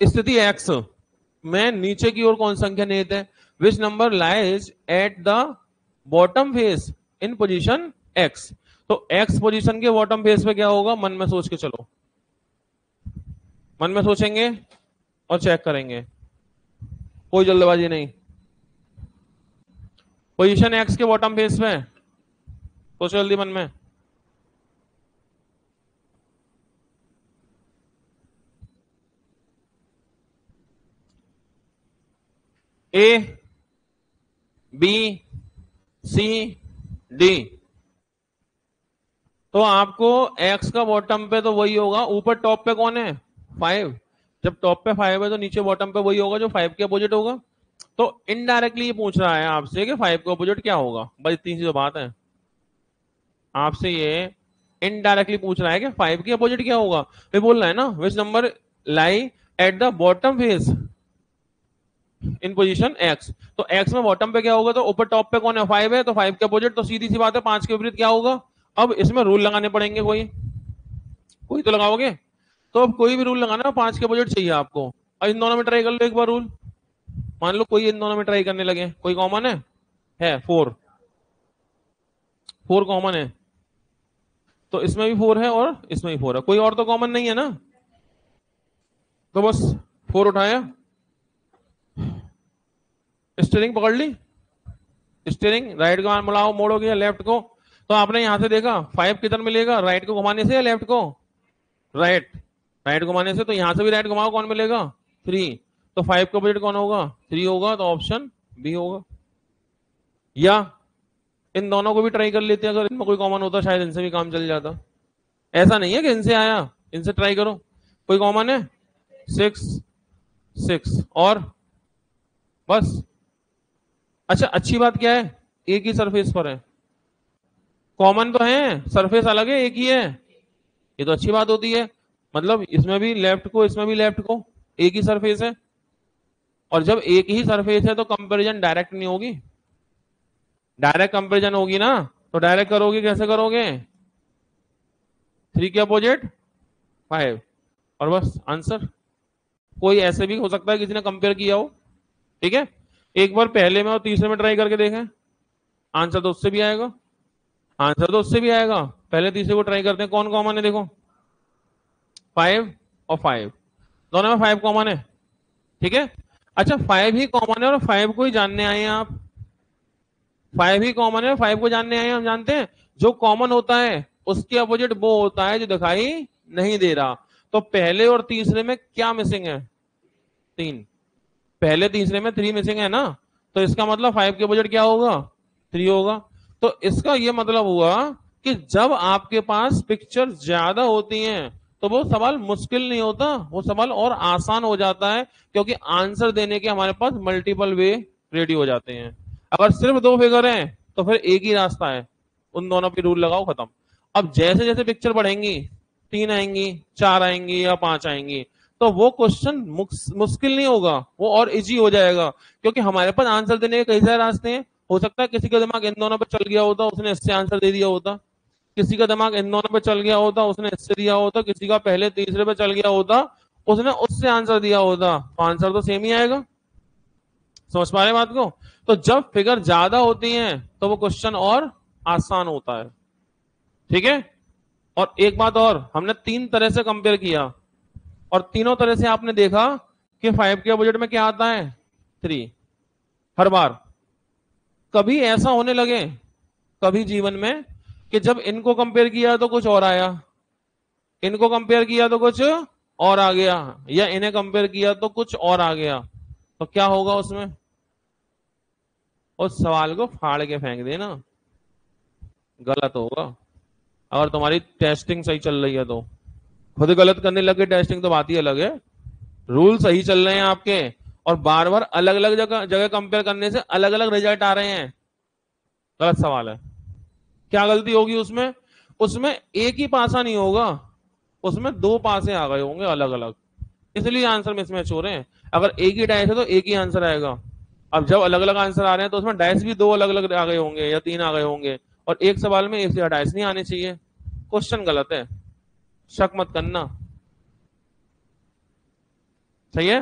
स्थिति एक्स में नीचे की ओर कौन संख्या निहित है? विच number lies at the bottom face in position x. तो एक्स पोजीशन के बॉटम फेस पे क्या होगा, मन में सोच के चलो, मन में सोचेंगे और चेक करेंगे, कोई जल्दबाजी नहीं। पोजीशन एक्स के बॉटम फेस पे सोचो जल्दी मन में। ए बी सी डी, तो आपको एक्स का बॉटम पे तो वही होगा, ऊपर टॉप पे कौन है? 5। जब टॉप पे 5 है तो नीचे बॉटम पे वही होगा जो 5 के अपोजिट होगा। तो इनडायरेक्टली ये पूछ रहा है आपसे कि 5 के अपोजिट क्या होगा, बस इतनी सी तो बात है। आपसे ये इनडायरेक्टली पूछ रहा है कि 5 के अपोजिट क्या होगा, ये बोल रहा है ना which number lie at the bottom face in position x. तो एक्स में बॉटम पे क्या होगा, तो ऊपर टॉप पे कौन है? 5 है, तो 5 के अपोजिट, तो सीधी सी बात है 5 के विपरीत क्या होगा। अब इसमें रूल लगाने पड़ेंगे, कोई कोई तो लगाओगे। तो अब कोई भी रूल लगाना, 5 के अपोजिट चाहिए आपको। अब इन दोनों में ट्राई कर लो एक बार रूल, मान लो कोई इन दोनों में ट्राई करने लगे, कोई कॉमन है 4, 4 कॉमन है, तो इसमें भी 4 है और इसमें भी 4 है, कोई और तो कॉमन नहीं है ना। तो बस 4 उठाया, स्टीयरिंग पकड़ ली, स्टीयरिंग राइट को मुड़ाओ, मोड़ोगे या लेफ्ट को। तो आपने यहां से देखा 5 किधर मिलेगा, राइट को घुमाने से या लेफ्ट को? राइट, राइट घुमाने से, तो यहां से भी राइट घुमाओ, कौन मिलेगा? 3। तो 5 का अपोजिट कौन होगा? 3 होगा, तो ऑप्शन बी होगा। या इन दोनों को भी ट्राई कर लेते हैं, अगर इनमें कोई कॉमन होता शायद इनसे भी काम चल जाता। ऐसा नहीं है कि इनसे आया, इनसे ट्राई करो, कोई कॉमन है? 6 6 और बस। अच्छा, अच्छी बात क्या है, एक ही सरफेस पर है, कॉमन तो है, सरफेस अलग है, एक ही है, ये तो अच्छी बात होती है। मतलब इसमें भी लेफ्ट को, इसमें भी लेफ्ट को, एक ही सरफेस है। और जब एक ही सरफेस है तो कंपैरिजन डायरेक्ट नहीं होगी, डायरेक्ट कंपैरिजन होगी ना, तो डायरेक्ट करोगे, कैसे करोगे? 3 के अपोजिट 5 और बस आंसर। कोई ऐसे भी हो सकता है किसी ने कंपेयर किया हो, ठीक है, एक बार पहले में और तीसरे में ट्राई करके देखें, आंसर तो उससे भी आएगा, आंसर तो उससे भी आएगा। पहले तीसरे को ट्राई करते हैं, कौन कॉमन है देखो, 5 और 5, दोनों में 5 कॉमन है, ठीक है। अच्छा, 5 ही कॉमन है और 5 को ही जानने आए हैं आप, 5 ही कॉमन है, 5 को जानने आए हैं। हम जानते हैं जो कॉमन होता है उसके अपोजिट वो होता है जो दिखाई नहीं दे रहा। तो पहले और तीसरे में क्या मिसिंग है? 3। पहले तीसरे में 3 मिसिंग है ना, तो इसका मतलब 5 के अपोजिट क्या होगा? 3 होगा। तो इसका यह मतलब हुआ कि जब आपके पास पिक्चर ज्यादा होती हैं तो वो सवाल मुश्किल नहीं होता, वो सवाल और आसान हो जाता है, क्योंकि आंसर देने के हमारे पास मल्टीपल वे रेडी हो जाते हैं। अगर सिर्फ 2 फिगर हैं तो फिर एक ही रास्ता है, उन दोनों पे रूल लगाओ, खत्म। अब जैसे जैसे पिक्चर बढ़ेंगी, 3 आएंगी, 4 आएंगी या 5 आएंगी, तो वो क्वेश्चन मुश्किल नहीं होगा, वो और इजी हो जाएगा, क्योंकि हमारे पास आंसर देने के कई सारे रास्ते हैं। हो सकता है किसी का दिमाग इन दोनों पे चल गया होता, उसने इससे आंसर दे दिया होता, किसी का दिमाग इन दोनों पे चल गया होता, उसने इससे दिया होता, किसी का पहले तीसरे पे चल गया होता, उसने उससे आंसर दिया होता, तो आंसर तो सेम ही आएगा। समझ पा रहे हैं बात को? तो जब फिगर ज्यादा होती है तो वो क्वेश्चन और आसान होता है, ठीक है। और एक बात और, हमने 3 तरह से कंपेयर किया और तीनों तरह से आपने देखा कि 5 के बजट में क्या आता है, 3 हर बार। कभी ऐसा होने लगे कभी जीवन में कि जब इनको कंपेयर किया तो कुछ और आया, इनको कंपेयर किया तो कुछ और आ गया, या इन्हें कंपेयर किया तो कुछ और आ गया, तो क्या होगा उसमें? उस सवाल को फाड़ के फेंक देना, गलत होगा। अगर तुम्हारी टेस्टिंग सही चल रही है तो। खुद गलत करने लगे टेस्टिंग तो बात ही अलग है। रूल सही चल रहे हैं आपके और बार बार अलग अलग जगह जगह कंपेयर करने से अलग अलग रिजल्ट आ रहे हैं, गलत सवाल है। क्या गलती होगी उसमें? उसमें एक ही पासा नहीं होगा, उसमें 2 पासे आ गए होंगे अलग अलग, इसलिए आंसर मिसमैच हो रहे हैं। अगर एक ही डाइस है तो एक ही आंसर आएगा। अब जब अलग अलग आंसर आ रहे हैं तो उसमें डाइस भी 2 अलग अलग आ गए होंगे या 3 आ गए होंगे, और एक सवाल में एक से डाइस नहीं आने चाहिए। क्वेश्चन गलत है, शक मत करना, सही है?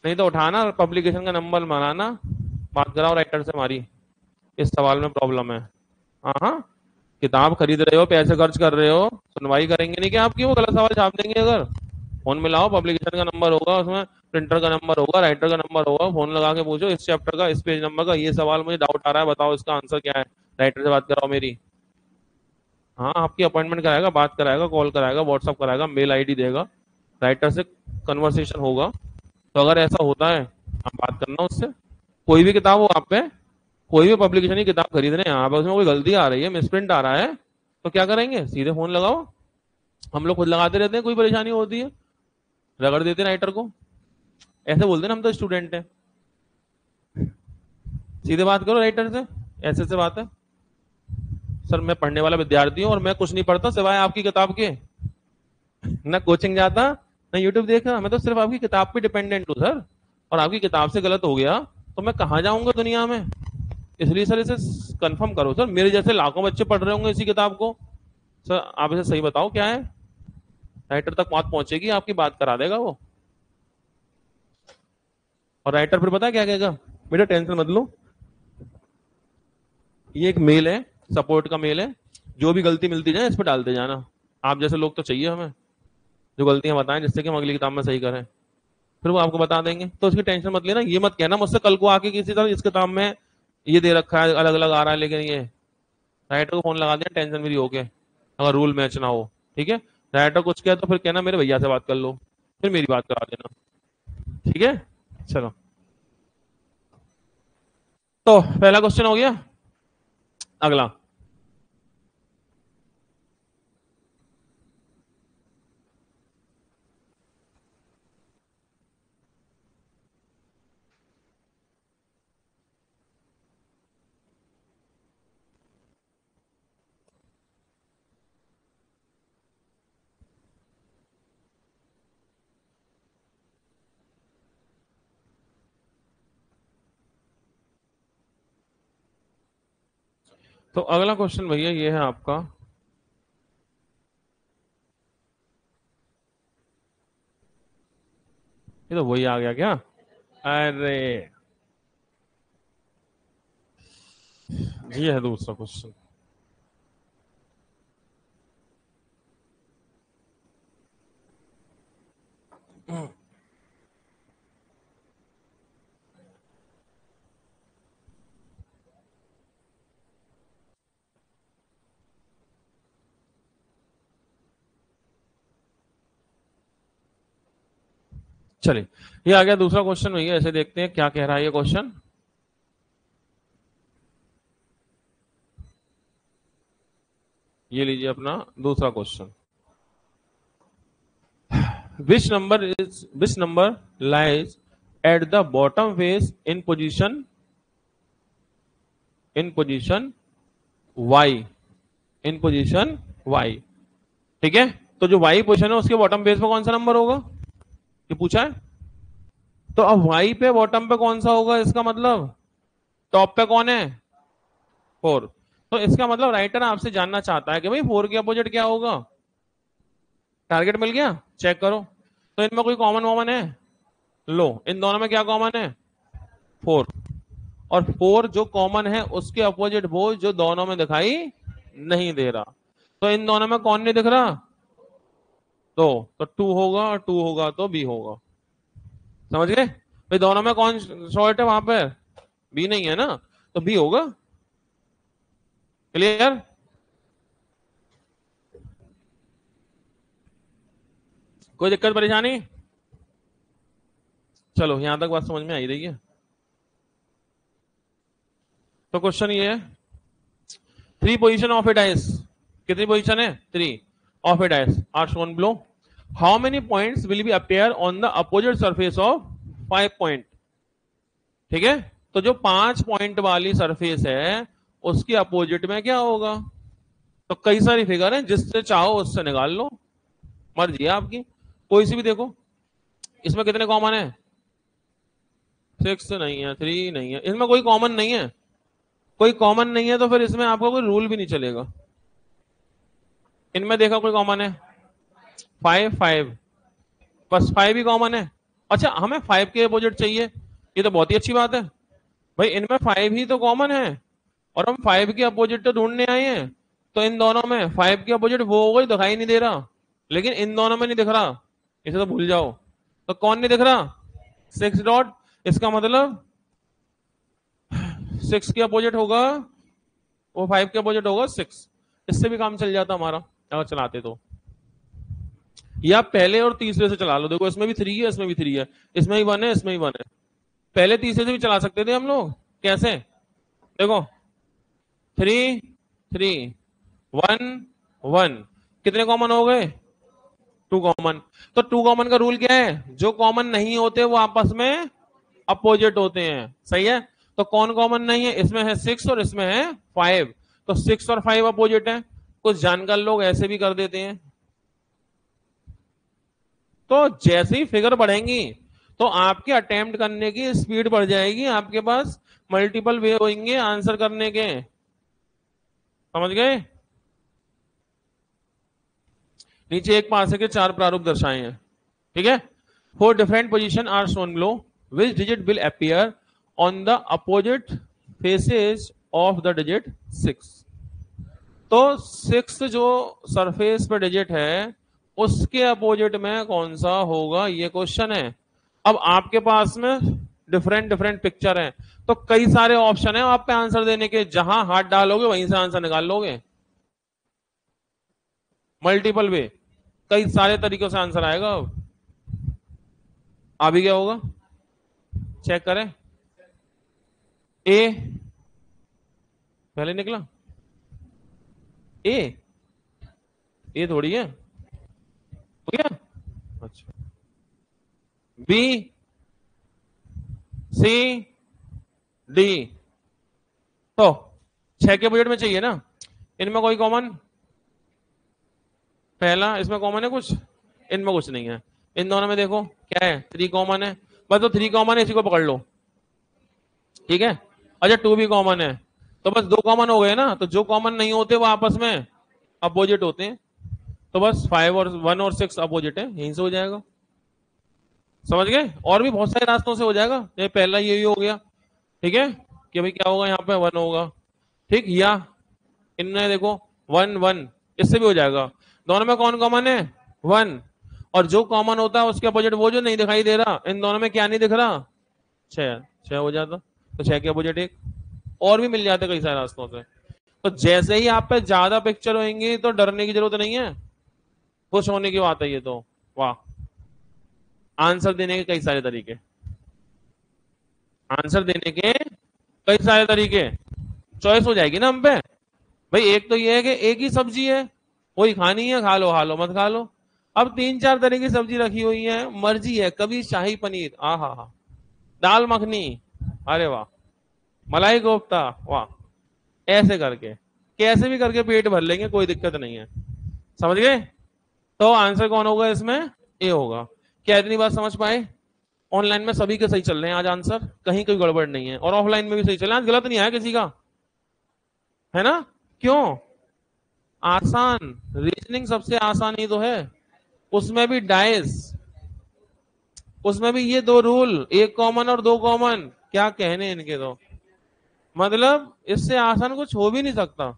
नहीं तो उठाना पब्लिकेशन का नंबर बनाना, बात कराओ राइटर से हमारी, इस सवाल में प्रॉब्लम है। हाँ हाँ, किताब खरीद रहे हो, पैसे खर्च कर रहे हो, सुनवाई करेंगे नहीं क्या आपकी? वो गलत सवाल छाप देंगे अगर। फोन मिलाओ, पब्लिकेशन का नंबर होगा उसमें, प्रिंटर का नंबर होगा, राइटर का नंबर होगा, फोन लगा के पूछो इस चैप्टर का इस पेज नंबर का ये सवाल मुझे डाउट आ रहा है, बताओ इसका आंसर क्या है। राइटर से बात कराओ मेरी। हाँ, आपकी अपॉइंटमेंट कराएगा, बात कराएगा, कॉल कराएगा, व्हाट्सअप कराएगा, मेल आईडी देगा, राइटर से कन्वर्सेशन होगा। तो अगर ऐसा होता है आप बात करना उससे। कोई भी किताब हो आप पे, कोई भी पब्लिकेशन की किताब खरीद रहे हैं आप, उसमें कोई गलती आ रही है, मिसप्रिंट आ रहा है, तो क्या करेंगे? सीधे फोन लगाओ। हम लोग खुद लगाते रहते हैं, कोई परेशानी होती है रगड़ देते हैं राइटर को, ऐसे बोलते हैं ना हम तो स्टूडेंट हैं। सीधे बात करो राइटर से, ऐसे ऐसे बात है सर, मैं पढ़ने वाला विद्यार्थी हूँ और मैं कुछ नहीं पढ़ता सिवाय आपकी किताब के, ना कोचिंग जाता ना यूट्यूब देखा, मैं तो सिर्फ आपकी किताब पे डिपेंडेंट हूँ सर, और आपकी किताब से गलत हो गया तो मैं कहाँ जाऊंगा दुनिया में? इसलिए सर इसे कंफर्म करो सर, मेरे जैसे लाखों बच्चे पढ़ रहे होंगे इसी किताब को। सर आप इसे सही बताओ क्या है। राइटर तक बात पहुंचेगी, आपकी बात करा देगा वो। और राइटर फिर पता है क्या कहेगा? बेटा टेंशन मत लो, ये एक मेल है, सपोर्ट का मेल है, जो भी गलती मिलती जाए इस पर डालते जाना। आप जैसे लोग तो चाहिए हमें, जो गलतियां बताएं जिससे कि हम अगली किताब में सही करें, फिर वो आपको बता देंगे। तो उसकी टेंशन मत लेना, ये मत कहना मुझसे कल को आके किसी तरह इस किताब में ये दे रखा है अलग अलग आ रहा है, लेकिन ये राइटर को फोन लगा देना टेंशन फ्री होके, अगर रूल मैच ना हो, ठीक है। राइटर कुछ किया तो फिर कहना मेरे भैया से बात कर लो, फिर मेरी बात करा देना, ठीक है। चलो, तो पहला क्वेश्चन हो गया। अगला, तो अगला क्वेश्चन भैया ये है आपका, ये तो वही आ गया क्या? अरे, ये है दूसरा क्वेश्चन। चलिए, ये आ गया दूसरा क्वेश्चन भैया, ऐसे देखते हैं क्या कह रहा है ये क्वेश्चन। ये लीजिए अपना दूसरा question. Which number lies at the bottom face in position y, in position y, ठीक है। तो जो वाई पोजीशन है उसके बॉटम फेस पे कौन सा नंबर होगा, ये पूछा है। तो अब वाई पे बॉटम पे कौन सा होगा, इसका मतलब टॉप पे कौन है, 4। तो इसका मतलब राइटर आपसे जानना चाहता है कि भाई 4 के अपोजिट क्या होगा। टारगेट मिल गया, चेक करो। तो इनमें कोई कॉमन वॉमन है? लो, इन दोनों में क्या कॉमन है, 4। और 4 जो कॉमन है उसके अपोजिट वो जो दोनों में दिखाई नहीं दे रहा। तो इन दोनों में कौन नहीं दिख रहा? तो 2 होगा, और 2 होगा तो बी होगा। समझ गए भाई? दोनों में कौन शॉर्ट है वहां पर? बी नहीं है ना, तो बी होगा। क्लियर? कोई दिक्कत परेशानी? चलो यहां तक बात समझ में आई रही है। तो क्वेश्चन ये है, 3 पोजीशन ऑफ ए डाइस, कितनी पोजीशन है? 3 of a dice are shown below. How many points will be appear on the opposite surface of 5 point? ठीक है, तो जो 5 पॉइंट वाली सरफेस है उसके अपोजिट में क्या होगा? तो कई सारी फिगर है, जिससे चाहो उससे निकाल लो, मर्जी है आपकी, कोई सी भी देखो। इसमें कितने कॉमन है? 6 नहीं है, 3 नहीं है, इसमें कोई कॉमन नहीं है। कोई कॉमन नहीं है तो फिर इसमें आपका कोई रूल भी नहीं चलेगा। इनमें देखा कोई कॉमन है? 5 5, बस 5 ही कॉमन है। अच्छा, हमें 5 के अपोजिट चाहिए, ये तो बहुत ही अच्छी बात है भाई। इनमें 5 ही तो कॉमन है और हम 5 के अपोजिट तो ढूंढने आए हैं। तो इन दोनों में 5 के अपोजिट वो होगा, दिखाई नहीं दे रहा, लेकिन इन दोनों में नहीं दिख रहा, इसे तो भूल जाओ। तो कौन नहीं दिख रहा? 6 डॉट। इसका मतलब 6 के अपोजिट होगा वो 5 के अपोजिट होगा 6। इससे भी काम चल जाता हमारा अगर चलाते तो। या पहले और तीसरे से चला लो, देखो इसमें भी 3 है, इसमें भी 3 है, इसमें भी 1 है, इसमें भी 1 है। पहले तीसरे से भी चला सकते थे हम लोग। कैसे? देखो 3 3 1 1, कितने कॉमन हो गए? 2 कॉमन। तो 2 कॉमन का रूल क्या है? जो कॉमन नहीं होते वो आपस में अपोजिट होते हैं। सही है? तो कौन कॉमन नहीं है? इसमें है 6 और इसमें है 5। तो 6 और 5 अपोजिट है। कुछ जानकार लोग ऐसे भी कर देते हैं। तो जैसे ही फिगर बढ़ेंगी तो आपके अटेम्प्ट करने की स्पीड बढ़ जाएगी, आपके पास मल्टीपल वे होंगे आंसर करने के। समझ गए? नीचे एक पासे के 4 प्रारूप दर्शाए हैं। ठीक है, 4 different position are shown below, which digit will appear on the opposite faces of the digit 6। तो 6 जो सरफेस पे डिजिट है उसके अपोजिट में कौन सा होगा, ये क्वेश्चन है। अब आपके पास में डिफरेंट डिफरेंट पिक्चर है, तो कई सारे ऑप्शन है आप पे आंसर देने के, जहां हाथ डालोगे वहीं से आंसर निकाल लोगे। मल्टीपल वे, कई सारे तरीकों से आंसर आएगा। अब अभी क्या होगा चेक करें। ए पहले निकला, ए ए थोड़ी है, हो गया। अच्छा, बी सी डी, तो 6 के बजट में चाहिए ना। इनमें कोई कॉमन, पहला इसमें कॉमन है कुछ? इनमें कुछ नहीं है। इन दोनों में देखो क्या है? 3 कॉमन है, बस। तो 3 कॉमन है, इसी को पकड़ लो। ठीक है, अच्छा 2 भी कॉमन है, तो बस 2 कॉमन हो गए ना। तो जो कॉमन नहीं होते वो आपस में अपोजिट होते हैं। तो बस 5 और 1 और 6 अपोजिट है, यहीं से हो जाएगा। समझ गए? और भी बहुत सारे रास्तों से हो जाएगा, ये पहला यही हो गया। ठीक है, कि भाई क्या होगा यहाँ पे 1 होगा। ठीक, या इनमें देखो 1 1, इससे भी हो जाएगा। दोनों में कौन कॉमन है? 1। और जो कॉमन होता है उसके अपोजिट वो जो नहीं दिखाई दे रहा। इन दोनों में क्या नहीं दिख रहा? 6 6 हो जाता, तो 6 के अपोजिट 1। और भी मिल जाते कई सारे रास्तों से। तो जैसे ही आप पे ज्यादा पिक्चर होंगी तो डरने की जरूरत नहीं है, खुश होने की बात है ये तो। वाह, आंसर देने के कई सारे तरीके, आंसर देने के कई सारे तरीके। चॉइस हो जाएगी ना हम पे भाई। एक तो ये है कि एक ही सब्जी है, वही खानी है, खा लो मत खा लो। अब 3 4 तरह की सब्जी रखी हुई है, मर्जी है। कभी शाही पनीर, आ हा, दाल मखनी, अरे वाह, मलाई कोफ्ता, वाह। ऐसे करके कैसे भी करके पेट भर लेंगे, कोई दिक्कत नहीं है। समझ गए? तो आंसर कौन होगा इसमें? ए होगा। क्या इतनी बात समझ पाए? ऑनलाइन में सभी के सही चल रहे हैं आज आंसर, कहीं कोई गड़बड़ नहीं है, और ऑफलाइन में भी सही चल रहे हैं आज, गलत नहीं आया किसी का, है ना? क्यों? आसान, रीजनिंग सबसे आसान ही तो है। उसमें भी डाइस, उसमें भी ये 2 रूल, एक कॉमन और 2 कॉमन, क्या कहने इनके तो। मतलब इससे आसान कुछ हो भी नहीं सकता।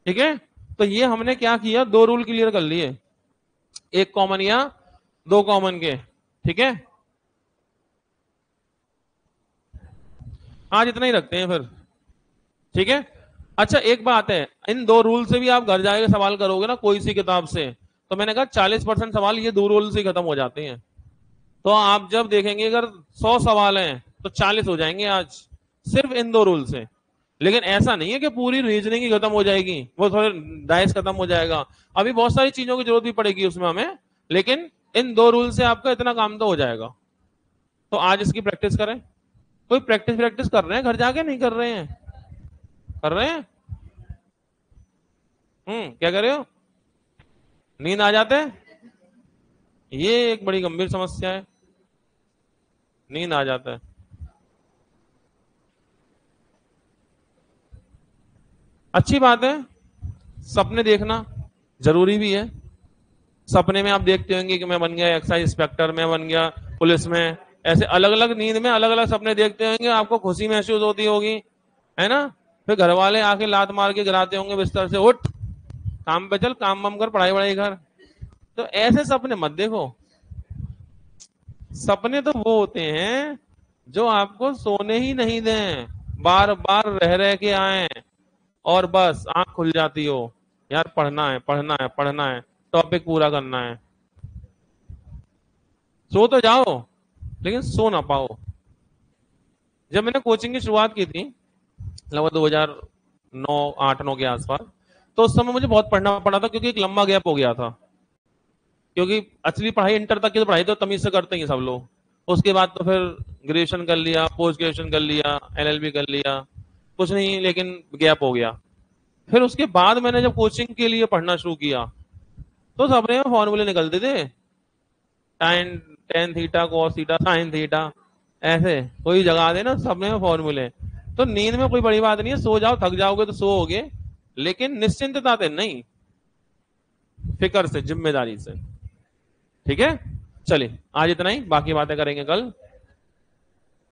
ठीक है, तो ये हमने क्या किया, दो रूल क्लियर कर लिए, एक कॉमन या दो कॉमन के। ठीक है, आज इतना ही रखते हैं फिर। ठीक है, अच्छा एक बात है, इन दो रूल से भी आप घर जाके सवाल करोगे ना कोई सी किताब से, तो मैंने कहा 40% सवाल ये दो रूल से ही खत्म हो जाते हैं। तो आप जब देखेंगे अगर 100 सवाल हैं तो 40 हो जाएंगे आज, सिर्फ इन दो रूल से। लेकिन ऐसा नहीं है कि पूरी रीजनिंग ही खत्म हो जाएगी, वो थोड़े डाइस खत्म हो जाएगा, अभी बहुत सारी चीजों की जरूरत भी पड़ेगी उसमें हमें। लेकिन इन दो रूल से आपका इतना काम तो हो जाएगा। तो आज इसकी प्रैक्टिस करें। कोई प्रैक्टिस प्रैक्टिस कर रहे हैं घर जाके, नहीं कर रहे हैं? कर रहे हैं। क्या कर रहे हो? नींद आ जाते हैं? ये एक बड़ी गंभीर समस्या है, नींद आ जाता है। अच्छी बात है, सपने देखना जरूरी भी है। सपने में आप देखते होंगे कि मैं बन गया एक्साइज इंस्पेक्टर, मैं बन गया पुलिस में, ऐसे अलग अलग नींद में अलग अलग सपने देखते होंगे, आपको खुशी महसूस होती होगी, है ना? फिर घर वाले आके लात मार के गिराते होंगे बिस्तर से, उठ काम पे चल, काम वाम कर, पढ़ाई वढ़ाई कर। तो ऐसे सपने मत देखो। सपने तो वो होते हैं जो आपको सोने ही नहीं दें, बार बार रह रह के आए, और बस आंख खुल जाती हो, यार पढ़ना है पढ़ना है पढ़ना है, टॉपिक पूरा करना है। सो तो जाओ लेकिन सो ना पाओ। जब मैंने कोचिंग की शुरुआत की थी लगभग 2009 8 9 के आसपास, तो उस समय मुझे बहुत पढ़ना पड़ा था क्योंकि एक लंबा गैप हो गया था। क्योंकि असली पढ़ाई इंटर तक की तो पढ़ाई तो तमीज से करते ही सब लोग, उसके बाद तो फिर ग्रेजुएशन कर लिया, पोस्ट ग्रेजुएशन कर लिया, एलएलबी कर लिया, कुछ नहीं, लेकिन गैप हो गया। फिर उसके बाद मैंने जब कोचिंग के लिए पढ़ना शुरू किया तो सपने में फॉर्मूले निकलते थे, टाइन tan theta cos theta sine theta, ऐसे कोई जगह दे ना सपने में फॉर्मूले। तो नींद में कोई बड़ी बात नहीं है, सो जाओ, थक जाओगे तो सोओगे, लेकिन निश्चिंतता से नहीं, फिक्र से, जिम्मेदारी से। ठीक है, चलिए आज इतना ही, बाकी बातें करेंगे कल।